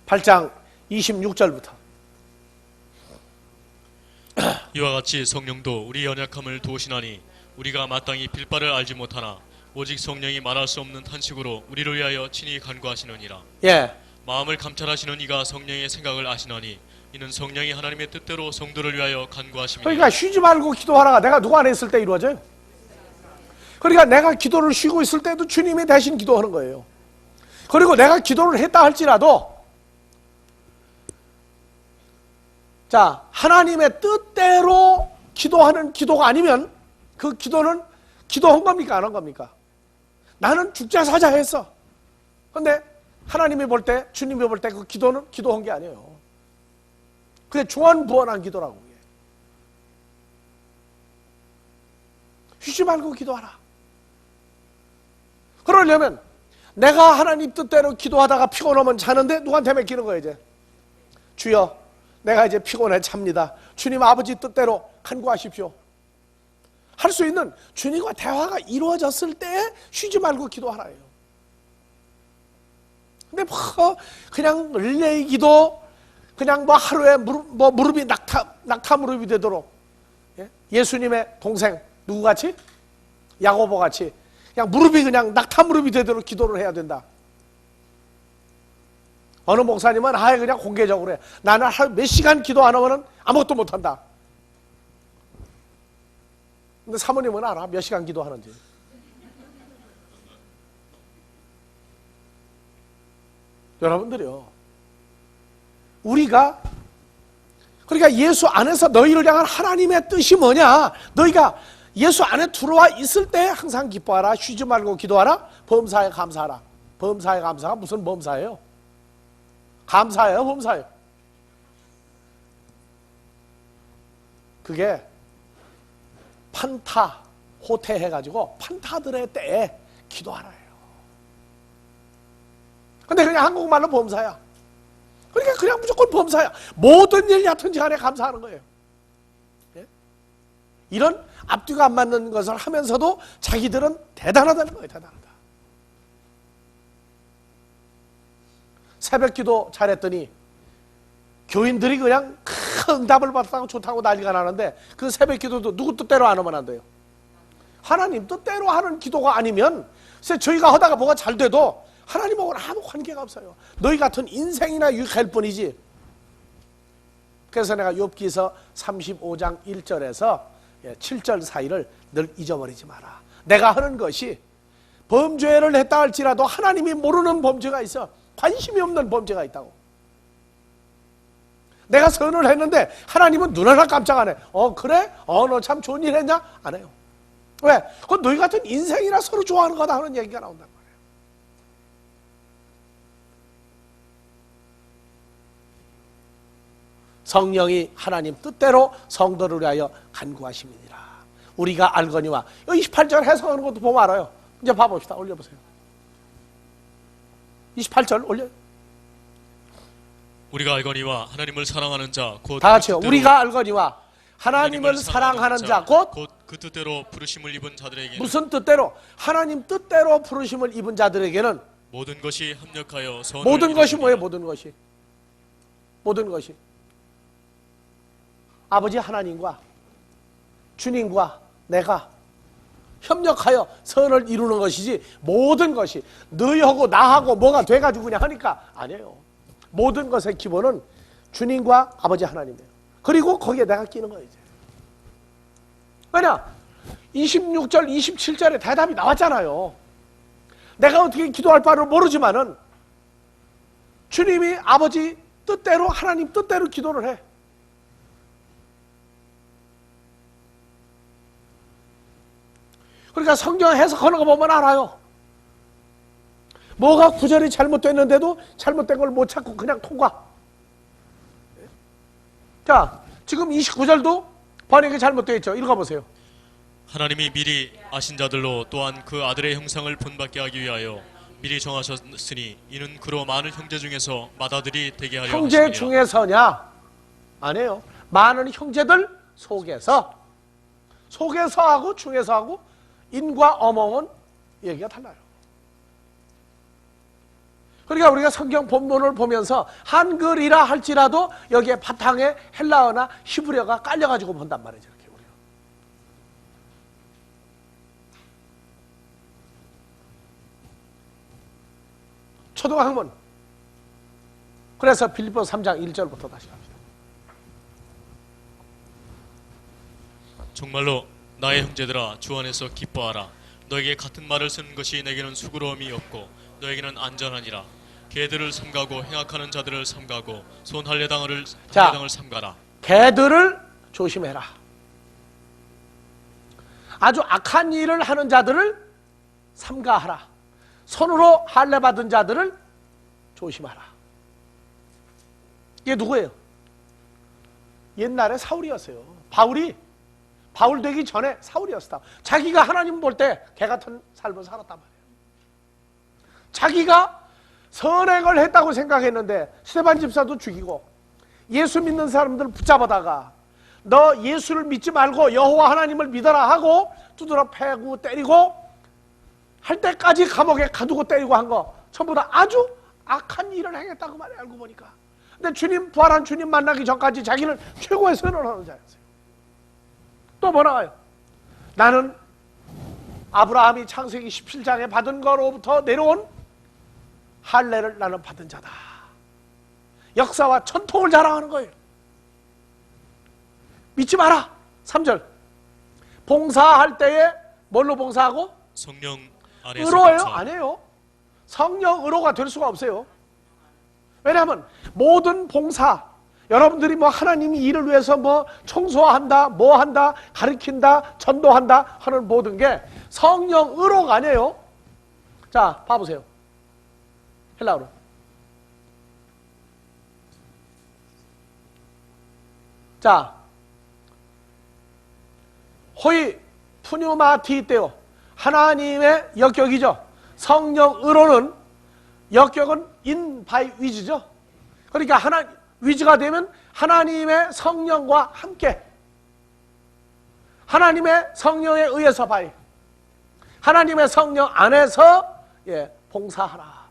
[SPEAKER 1] 8장 26절부터.
[SPEAKER 2] 이와 같이 성령도 우리 연약함을 도우시나니 우리가 마땅히 빌 바를 알지 못하나 오직 성령이 말할 수 없는 탄식으로 우리를 위하여 친히 간구하시느니라.
[SPEAKER 1] 예,
[SPEAKER 2] 마음을 감찰하시는 이가 성령의 생각을 아시나니 이는 성령이 하나님의 뜻대로 성도를 위하여 간구하심이니.
[SPEAKER 1] 그러니까 쉬지 말고 기도하라가 내가 누구 안에 있을 때 이루어져요. 그러니까 내가 기도를 쉬고 있을 때도 주님이 대신 기도하는 거예요. 그리고 내가 기도를 했다 할지라도 자, 하나님의 뜻대로 기도하는 기도가 아니면 그 기도는 기도한 겁니까? 안 한 겁니까? 나는 죽자사자 했어. 근데 하나님이 볼 때, 주님이 볼 때 그 기도는 기도한 게 아니에요. 그게 중언부언한 기도라고. 쉬지 말고 기도하라. 그러려면 내가 하나님 뜻대로 기도하다가 피곤하면 자는데 누구한테 맡기는 거예요 이제. 주여 내가 이제 피곤해 잡니다. 주님 아버지 뜻대로 간구하십시오. 할 수 있는 주님과 대화가 이루어졌을 때 쉬지 말고 기도하라예요. 근데 뭐 그냥 릴레이 기도 그냥 뭐 하루에 무릎이 낙타 무릎이 되도록 예수님의 동생 누구같이? 야고보같이 그냥 무릎이 그냥 낙타 무릎이 되도록 기도를 해야 된다. 어느 목사님은 아예 그냥 공개적으로 해. 나는 하루 몇 시간 기도 안 하면 아무것도 못한다. 근데 사모님은 알아 몇 시간 기도하는지. 여러분들이요, 우리가 그러니까 예수 안에서 너희를 향한 하나님의 뜻이 뭐냐, 너희가 예수 안에 들어와 있을 때 항상 기뻐하라, 쉬지 말고 기도하라, 범사에 감사하라. 범사에 감사가 무슨 범사예요? 감사예요, 범사예요? 그게 판타, 호태 해가지고 판타들의 때에 기도하라예요. 근데 그냥 한국말로 범사야. 그러니까 그냥 무조건 범사야. 모든 일 얕은지 간에 감사하는 거예요. 예? 이런 앞뒤가 안 맞는 것을 하면서도 자기들은 대단하다는 거예요. 대단하다. 새벽기도 잘했더니 교인들이 그냥 큰 응답을 받았다고 좋다고 난리가 나는데 그 새벽기도도 누구 뜻대로 안 하면 안 돼요. 하나님 뜻대로 하는 기도가 아니면 글쎄 저희가 하다가 뭐가 잘 돼도 하나님하고는 아무 관계가 없어요. 너희 같은 인생이나 유익할 뿐이지. 그래서 내가 욥기서 35장 1절에서 7절 사이를 늘 잊어버리지 마라. 내가 하는 것이 범죄를 했다 할지라도 하나님이 모르는 범죄가 있어. 관심이 없는 범죄가 있다고. 내가 선을 했는데 하나님은 눈 하나 깜짝 안 해. 그래? 너 참 좋은 일 했냐? 안 해요. 왜? 그건 너희 같은 인생이나 서로 좋아하는 거다 하는 얘기가 나온단 말이에요. 성령이 하나님 뜻대로 성도를 위하여 간구하심이니라. 우리가 알거니와 28절 해석하는 것도 보면 알아요. 이제 봐봅시다. 올려보세요. 28절 올려요.
[SPEAKER 2] 우리가 알거니와 하나님을 사랑하는 자 곧
[SPEAKER 1] 다 같이요. 우리가 알거니와 하나님을 사랑하는 자 곧
[SPEAKER 2] 그 뜻대로 부르심을 입은 자들에게는
[SPEAKER 1] 무슨 뜻대로? 하나님 뜻대로 부르심을 입은 자들에게는
[SPEAKER 2] 모든 것이 합력하여 선을
[SPEAKER 1] 모든 것이 뭐예요?
[SPEAKER 2] 이루느니라.
[SPEAKER 1] 모든 것이 아버지 하나님과 주님과 내가 협력하여 선을 이루는 것이지, 모든 것이 너희하고 나하고 뭐가 돼가지고 그냥 하니까 아니에요. 모든 것의 기본은 주님과 아버지 하나님이에요. 그리고 거기에 내가 끼는 거예요. 이제. 왜냐? 26절 27절에 대답이 나왔잖아요. 내가 어떻게 기도할 바를 모르지만은 주님이 아버지 뜻대로, 하나님 뜻대로 기도를 해. 그러니까 성경 해석하는 거 보면 알아요. 뭐가 구절이 잘못됐는데도 잘못된 걸 못 찾고 그냥 통과. 자, 지금 29절도 번역이 잘못되어 있죠. 읽어보세요.
[SPEAKER 2] 하나님이 미리 아신 자들로 또한 그 아들의 형상을 본받게 하기 위하여 미리 정하셨으니 이는 그로 많은 형제 중에서 맏아들이 되게 하려
[SPEAKER 1] 형제
[SPEAKER 2] 하심이라.
[SPEAKER 1] 중에서냐? 아니에요. 많은 형제들 속에서 하고 중에서 하고 인과 어몽은 얘기가 달라요. 그러니까 우리가 성경 본문을 보면서 한글이라 할지라도 여기에 바탕에 헬라어나 히브리어가 깔려가지고 본단 말이죠. 이렇게 우리가. 초등학문 그래서 빌립보서 3장 1절부터 다시 갑니다.
[SPEAKER 2] 정말로 나의 형제들아 주 안에서 기뻐하라. 너에게 같은 말을 쓰는 것이 내게는 수고로움이 없고 너에게는 안전하니라. 개들을 삼가고 행악하는 자들을 삼가고 손 할례당을 삼가라.
[SPEAKER 1] 개들을 조심해라. 아주 악한 일을 하는 자들을 삼가하라. 손으로 할례 받은 자들을 조심하라. 이게 누구예요? 옛날에 사울이었어요. 바울 되기 전에 사울이었다. 자기가 하나님 볼 때 개 같은 삶을 살았단 말이에요. 자기가 선행을 했다고 생각했는데 스데반 집사도 죽이고 예수 믿는 사람들 붙잡아다가 너 예수를 믿지 말고 여호와 하나님을 믿어라 하고 두드러 패고 때리고 할 때까지 감옥에 가두고 때리고 한 거 전부 다 아주 악한 일을 행했다고 말이에요. 알고 보니까. 근데 부활한 주님 만나기 전까지 자기는 최고의 선언을 하는 자였어요. 또 뭐 나와요? 나는 아브라함이 창세기 17장에 받은 거로부터 내려온 할례를 나는 받은 자다. 역사와 전통을 자랑하는 거예요. 믿지 마라. 3절 봉사할 때에 뭘로 봉사하고?
[SPEAKER 2] 성령 안에서
[SPEAKER 1] 의로예요?
[SPEAKER 2] 봉사.
[SPEAKER 1] 아니에요. 성령 의로가 될 수가 없어요. 왜냐하면 모든 봉사, 여러분들이 뭐 하나님이 일을 위해서 뭐 청소한다, 뭐 한다, 가르친다, 전도한다 하는 모든 게 성령 의로가 아니에요. 자, 봐보세요. 헬라어로. 자, 호이 푸뉴마티떼오 하나님의 역격이죠. 성령 의로는 역격은 인 바이 위즈죠. 그러니까 위즈가 되면 하나님의 성령과 함께 하나님의 성령에 의해서 바이 하나님의 성령 안에서 봉사하라.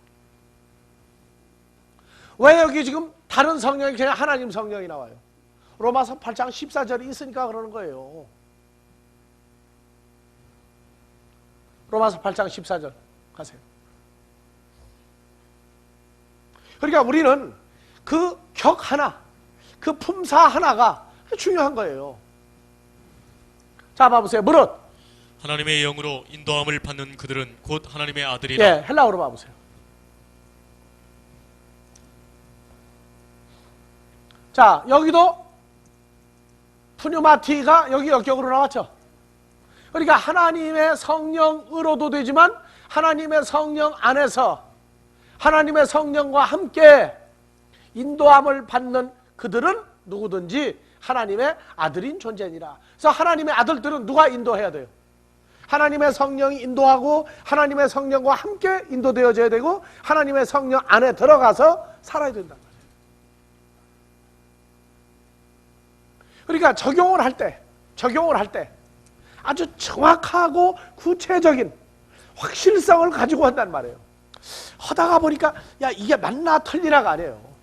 [SPEAKER 1] 왜 여기 지금 다른 성령이 그냥 하나님 성령이 나와요? 로마서 8장 14절이 있으니까 그러는 거예요. 로마서 8장 14절 가세요. 그러니까 우리는 그 격 하나, 그 품사 하나가 중요한 거예요. 자, 봐보세요. 무릇
[SPEAKER 2] 하나님의 영으로 인도함을 받는 그들은 곧 하나님의 아들이라.
[SPEAKER 1] 예, 헬라어로 봐보세요. 자, 여기도 푸뉴마티가 여기 역격으로 나왔죠. 그러니까 하나님의 성령으로도 되지만 하나님의 성령 안에서 하나님의 성령과 함께 인도함을 받는 그들은 누구든지 하나님의 아들인 존재니라. 그래서 하나님의 아들들은 누가 인도해야 돼요? 하나님의 성령이 인도하고 하나님의 성령과 함께 인도되어져야 되고 하나님의 성령 안에 들어가서 살아야 된다는 거예요. 그러니까 적용을 할 때 아주 정확하고 구체적인 확실성을 가지고 한단 말이에요. 하다가 보니까 야 이게 맞나 틀리나가 아니에요.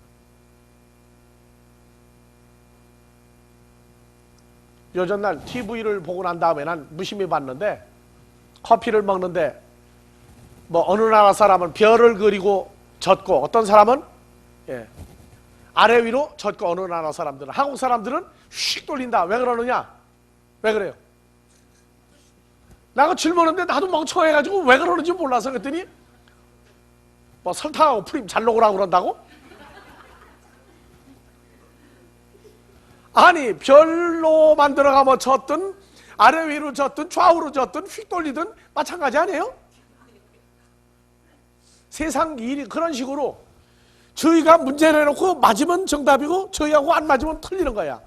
[SPEAKER 1] 요전날 TV를 보고 난 다음에 난 무심히 봤는데 커피를 먹는데 뭐 어느 나라 사람은 별을 그리고 젓고 어떤 사람은 아래 위로 젓고 어느 나라 사람들은 한국 사람들은 휙 돌린다. 왜 그러느냐? 왜 그래요? 나가 질문했는데 나도 멍청해가지고 왜 그러는지 몰라서 그랬더니 뭐 설탕하고 프림 잘 녹으라고 그런다고? 아니 별로 만들어가 뭐 젓든 아래 위로 젓든 좌우로 젓든 휙 돌리든 마찬가지 아니에요? 세상 일이 그런 식으로 저희가 문제를 해놓고 맞으면 정답이고 저희하고 안 맞으면 틀리는 거야.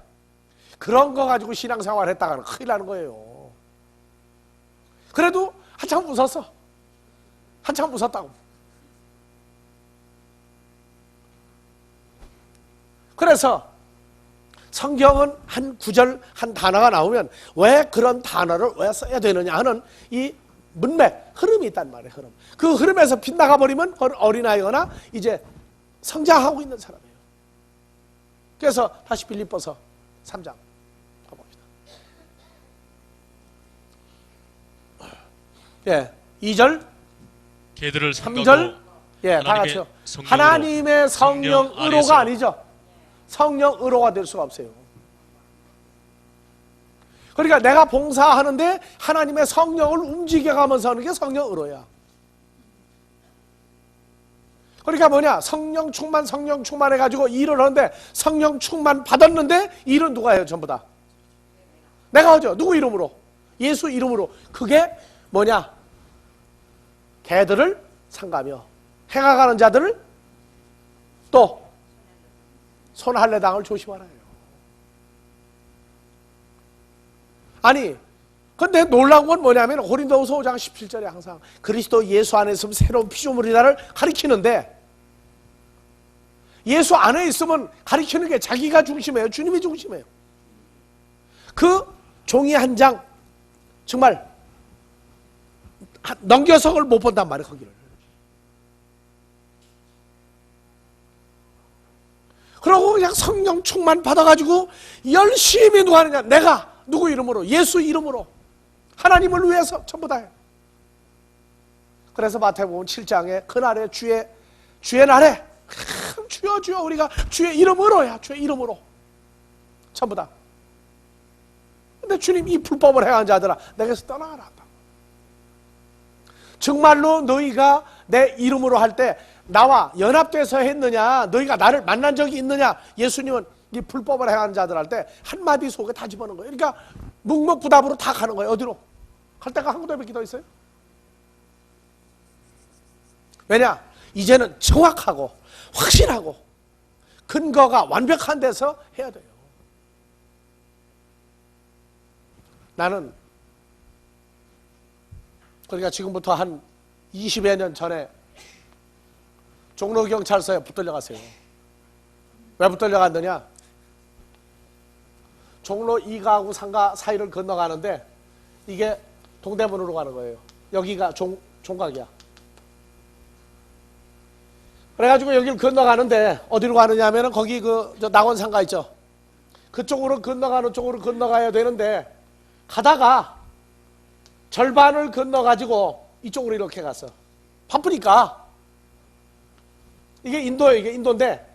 [SPEAKER 1] 그런 거 가지고 신앙생활 했다가는 큰일 나는 거예요. 그래도 한참 웃었어. 한참 웃었다고. 그래서 성경은 한 구절, 한 단어가 나오면 왜 그런 단어를 왜 써야 되느냐 하는 이 문맥, 흐름이 있단 말이에요. 흐름. 그 흐름에서 빗나가 버리면 어린아이거나 이제 성장하고 있는 사람이에요. 그래서 다시 빌립보서 3장 가봅시다. 2절,
[SPEAKER 2] 개들을
[SPEAKER 1] 3절,
[SPEAKER 2] 삼가고
[SPEAKER 1] 예, 다 같이요.
[SPEAKER 2] 성령으로,
[SPEAKER 1] 하나님의 성령
[SPEAKER 2] 성령
[SPEAKER 1] 의로가
[SPEAKER 2] 안에서.
[SPEAKER 1] 아니죠. 성령 의로가 될 수가 없어요. 그러니까 내가 봉사하는데 하나님의 성령을 움직여가면서 하는 게 성령 의로야. 그러니까 뭐냐? 성령 충만 해가지고 일을 하는데 성령 충만 받았는데 일은 누가 해요? 전부 다 내가 하죠. 누구 이름으로? 예수 이름으로. 그게 뭐냐? 개들을 상가며 행하가는 자들을 또 손할례당을 조심하라 해요. 아니 근데 놀라운 건 뭐냐면 고린도후서 5장 17절에 항상 그리스도 예수 안에 있으면 새로운 피조물이다를 가리키는데, 예수 안에 있으면 가리키는 게 자기가 중심이에요? 주님이 중심이에요? 그 종이 한 장 정말 넘겨서를 못 본단 말이에요. 거기를. 그러고 그냥 성령 충만 받아가지고 열심히 누가 하느냐? 내가 누구 이름으로? 예수 이름으로 하나님을 위해서 전부 다 해요. 그래서 마태복음 7장에 그날에 주의 날에 주여 우리가 주의 이름으로야. 주의 이름으로 전부 다. 근데 주님 이 불법을 행한 자들아 내게서 떠나가라. 정말로 너희가 내 이름으로 할 때 나와 연합돼서 했느냐? 너희가 나를 만난 적이 있느냐? 예수님은 이 불법을 행한 자들 할 때 한마디 속에 다 집어넣은 거예요. 그러니까 묵묵부답으로 다 가는 거예요. 어디로? 갈 데가 한 군데밖에 더 있어요? 왜냐? 이제는 정확하고 확실하고 근거가 완벽한 데서 해야 돼요. 나는 그러니까 지금부터 한 20여 년 전에 종로경찰서에 붙들려 갔어요. 왜 붙들려 갔느냐? 종로 2가구 3가 사이를 건너가는데 이게 동대문으로 가는 거예요. 여기가 종각이야. 그래가지고 여기를 건너가는데 어디로 가느냐 하면은 거기 저 낙원상가 있죠. 그쪽으로 건너가는 쪽으로 건너가야 되는데 가다가 절반을 건너가지고 이쪽으로 이렇게 갔어. 바쁘니까. 이게 인도예요. 이게 인도인데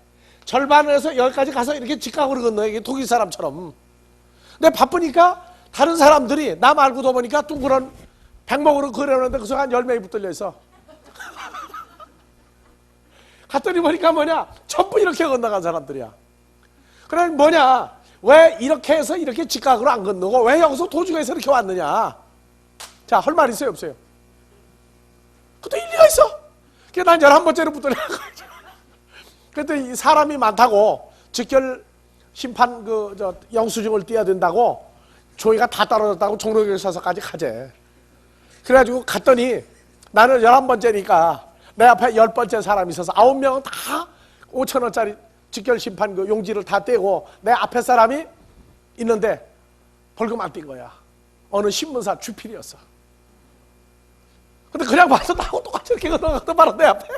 [SPEAKER 1] 절반을 해서 여기까지 가서 이렇게 직각으로 건너요. 이게 독일 사람처럼. 근데 바쁘니까 다른 사람들이 나 말고도 보니까 둥그런 백목으로 그려놓는데 그 속에 한 10명이 붙들려 있어. 갔더니 보니까 뭐냐? 전부 이렇게 건너간 사람들이야. 그래 뭐냐? 왜 이렇게 해서 이렇게 직각으로 안 건너고 왜 여기서 도중에서 이렇게 왔느냐? 자, 할 말 있어요? 없어요? 그것도 일리가 있어. 그래서 난 11번째로 붙들려 가지고. 그랬더니 사람이 많다고 직결 심판 영수증을 띄어야 된다고 조회가 다 떨어졌다고 종로경찰서까지 가재. 그래가지고 갔더니 나는 11번째니까 내 앞에 10번째 사람이 있어서 9명은 다 5,000원짜리 직결 심판 용지를 다 떼고 내 앞에 사람이 있는데 벌금 안 띈 거야. 어느 신문사 주필이었어. 근데 그냥 봐서 나하고 똑같이 이렇게 건너가도 바로 내 앞에.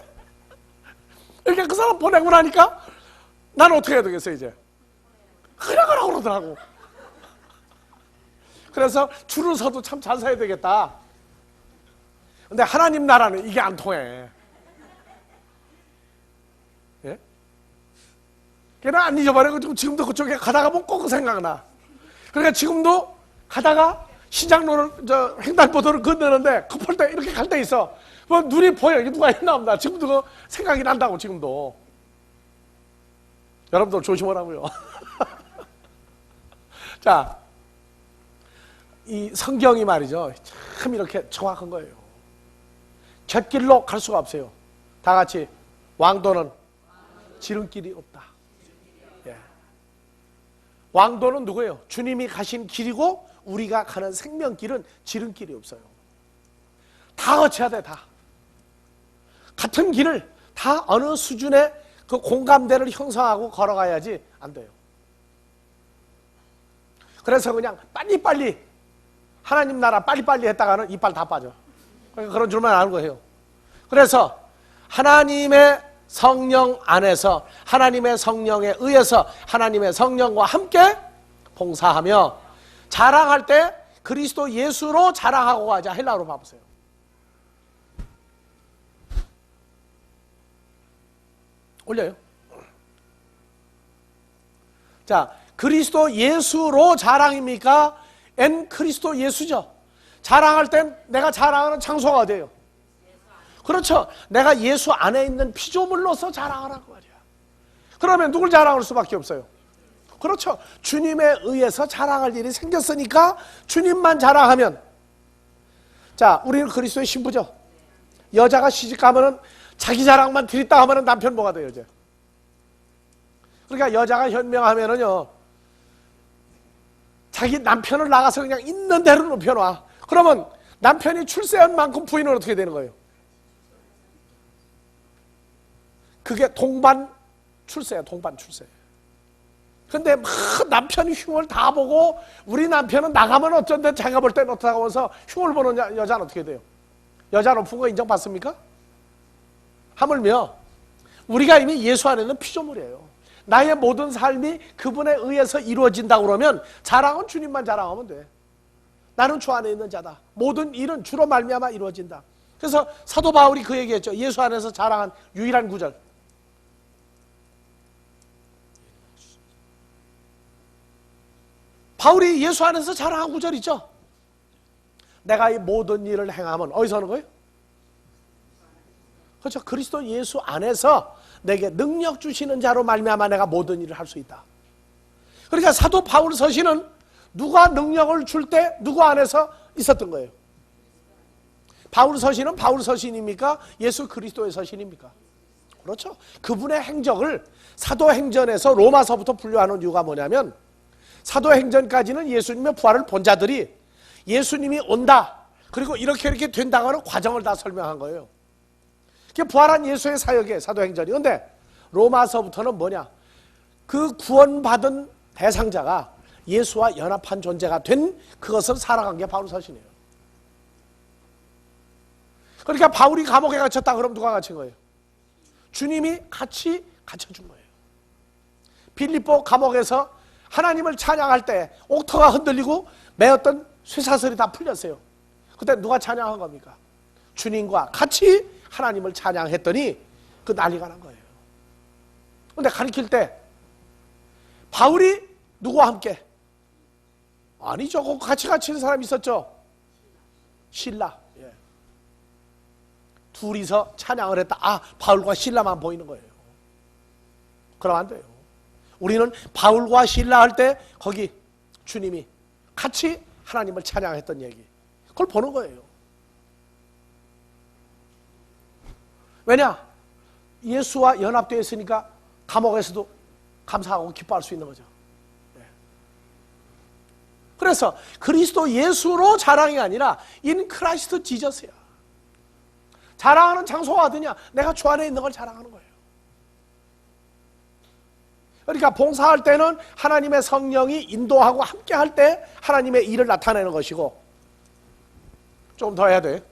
[SPEAKER 1] 이렇게 그 사람 보내고 나니까 나는 어떻게 해야 되겠어 이제. 그냥 가라고 그러더라고. 그래서 줄을 서도 참 잘 서야 되겠다. 근데 하나님 나라는 이게 안 통해. 예? 걔는 안 잊어버리고 지금도 그쪽에 가다가 보면 꼭 생각나. 그러니까 지금도 가다가 시장로를 횡단보도를 건너는데 급할 때 이렇게 갈 때 있어. 뭐 눈이 보여. 이게 누가 있나 없나. 지금도 그 생각이 난다고 지금도. 여러분들 조심하라고요. 자, 이 성경이 말이죠. 참 이렇게 정확한 거예요. 곁길로 갈 수가 없어요. 다 같이 왕도는 지름길이 없다. 예. 왕도는 누구예요? 주님이 가신 길이고 우리가 가는 생명길은 지름길이 없어요. 다 거쳐야 돼. 다. 같은 길을 다 어느 수준의 그 공감대를 형성하고 걸어가야지 안 돼요. 그래서 그냥 빨리빨리 하나님 나라 빨리빨리 했다가는 이빨 다 빠져. 그러니까 그런 줄만 아는 거예요. 그래서 하나님의 성령 안에서 하나님의 성령에 의해서 하나님의 성령과 함께 봉사하며 자랑할 때 그리스도 예수로 자랑하고 가자. 헬라어로 봐보세요. 올려요. 자, 그리스도 예수로 자랑입니까? 엔 그리스도 예수죠. 자랑할 땐 내가 자랑하는 장소가 어디예요? 그렇죠. 내가 예수 안에 있는 피조물로서 자랑하라고 말이야. 그러면 누굴 자랑할 수밖에 없어요? 그렇죠. 주님에 의해서 자랑할 일이 생겼으니까 주님만 자랑하면, 자, 우리는 그리스도의 신부죠. 여자가 시집가면은 자기 자랑만 드립다 하면은 남편 뭐가 돼요, 이제? 그러니까 여자가 현명하면은요, 자기 남편을 나가서 그냥 있는 대로 높여놔. 그러면 남편이 출세한 만큼 부인은 어떻게 되는 거예요? 그게 동반 출세야, 동반 출세. 근데 막 남편이 흉을 다 보고 우리 남편은 나가면 어쩐데 자기가 볼 때는 어떡하고 하면서 흉을 보는 여자는 어떻게 돼요? 여자 높은 거 인정받습니까? 하물며 우리가 이미 예수 안에는 피조물이에요. 나의 모든 삶이 그분에 의해서 이루어진다고 그러면 자랑은 주님만 자랑하면 돼. 나는 주 안에 있는 자다. 모든 일은 주로 말미암아 이루어진다. 그래서 사도 바울이 그 얘기했죠. 예수 안에서 자랑한 유일한 구절. 바울이 예수 안에서 자랑한 구절 있죠. 내가 이 모든 일을 행하면 어디서 하는 거예요? 그렇죠. 그리스도 예수 안에서 내게 능력 주시는 자로 말미암아 내가 모든 일을 할 수 있다. 그러니까 사도 바울 서신은 누가 능력을 줄 때 누구 안에서 있었던 거예요? 바울 서신은 바울 서신입니까? 예수 그리스도의 서신입니까? 그렇죠. 그분의 행적을 사도행전에서 로마서부터 분류하는 이유가 뭐냐면, 사도행전까지는 예수님의 부활을 본 자들이 예수님이 온다, 그리고 이렇게 된다고 하는 과정을 다 설명한 거예요. 그게 부활한 예수의 사역이에요, 사도행전이. 그런데 로마서부터는 뭐냐? 그 구원받은 대상자가 예수와 연합한 존재가 된 그것을 살아간 게 바울 서신이에요. 그러니까 바울이 감옥에 갇혔다 그럼 누가 갇힌 거예요? 주님이 같이 갇혀준 거예요. 빌립보 감옥에서 하나님을 찬양할 때 옥터가 흔들리고 매었던 쇠사슬이 다 풀렸어요. 그때 누가 찬양한 겁니까? 주님과 같이 하나님을 찬양했더니 그 난리가 난 거예요. 그런데 가르칠 때 바울이 누구와 함께? 아니죠. 그 같이 갇힌 사람이 있었죠. 실라. 예. 둘이서 찬양을 했다. 아, 바울과 실라만 보이는 거예요. 그러면 안 돼요. 우리는 바울과 실라 할 때 거기 주님이 같이 하나님을 찬양했던 얘기, 그걸 보는 거예요. 왜냐? 예수와 연합되어 있으니까 감옥에서도 감사하고 기뻐할 수 있는 거죠. 그래서 그리스도 예수로 자랑이 아니라 인 크라이스트 지저스야. 자랑하는 장소가 어디냐? 내가 주 안에 있는 걸 자랑하는 거예요. 그러니까 봉사할 때는 하나님의 성령이 인도하고 함께 할 때 하나님의 일을 나타내는 것이고, 좀 더 해야 돼.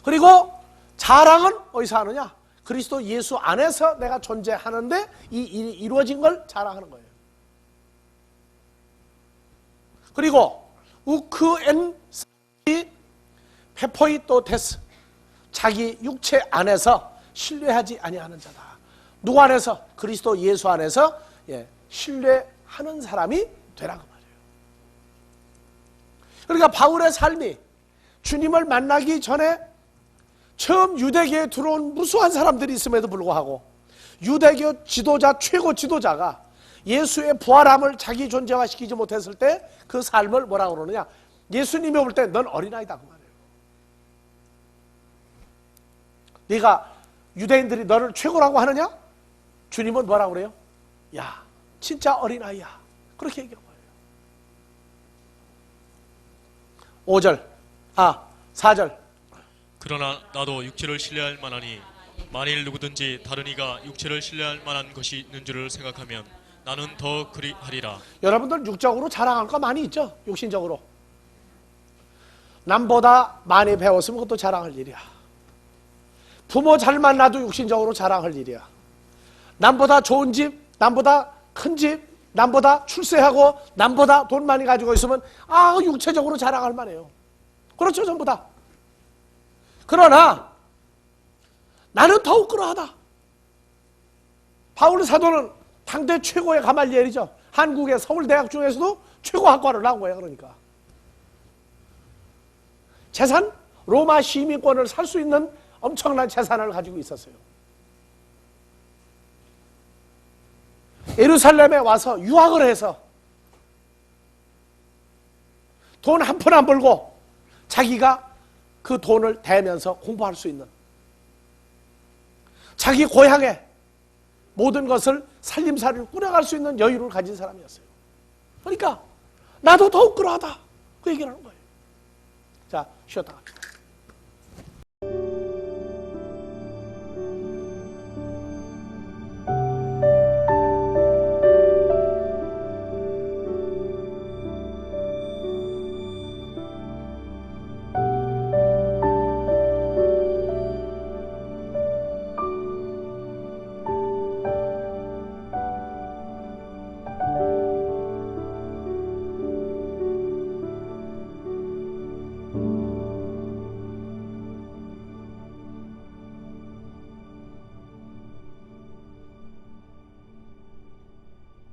[SPEAKER 1] 그리고 자랑은 어디서 하느냐? 그리스도 예수 안에서 내가 존재하는데 이 일이 이루어진 걸 자랑하는 거예요. 그리고 우크엔 페포이토테스, 자기 육체 안에서 신뢰하지 아니하는 자다. 누구 안에서? 그리스도 예수 안에서 신뢰하는 사람이 되라고 말이에요. 그러니까 바울의 삶이 주님을 만나기 전에 처음 유대교에 들어온 무수한 사람들이 있음에도 불구하고 유대교 지도자, 최고 지도자가 예수의 부활함을 자기 존재화시키지 못했을 때 그 삶을 뭐라고 그러느냐? 예수님이 볼 때 넌 어린아이다 그 말이에요. 네가 유대인들이 너를 최고라고 하느냐? 주님은 뭐라고 그래요? 야, 진짜 어린아이야. 그렇게 얘기한 거예요. 4절.
[SPEAKER 2] 그러나 나도 육체를 신뢰할 만하니 만일 누구든지 다른 이가 육체를 신뢰할 만한 것이 있는 줄을 생각하면 나는 더 그리하리라.
[SPEAKER 1] 여러분들 육적으로 자랑할 거 많이 있죠? 육신적으로. 남보다 많이 배웠으면 그것도 자랑할 일이야. 부모 잘 만나도 육신적으로 자랑할 일이야. 남보다 좋은 집, 남보다 큰 집, 남보다 출세하고 남보다 돈 많이 가지고 있으면 육체적으로 자랑할 만해요. 그렇죠, 전부 다. 그러나 나는 더욱 그러하다. 바울 사도는 당대 최고의 가말리엘이죠. 한국의 서울대학 중에서도 최고 학과를 나온 거예요. 그러니까 재산, 로마 시민권을 살 수 있는 엄청난 재산을 가지고 있었어요. 예루살렘에 와서 유학을 해서 돈 한 푼 안 벌고 자기가 그 돈을 대면서 공부할 수 있는, 자기 고향에 모든 것을 살림살이를 꾸려갈 수 있는 여유를 가진 사람이었어요. 그러니까 나도 더욱 그러하다, 그 얘기를 하는 거예요. 자, 쉬었다 갑시다.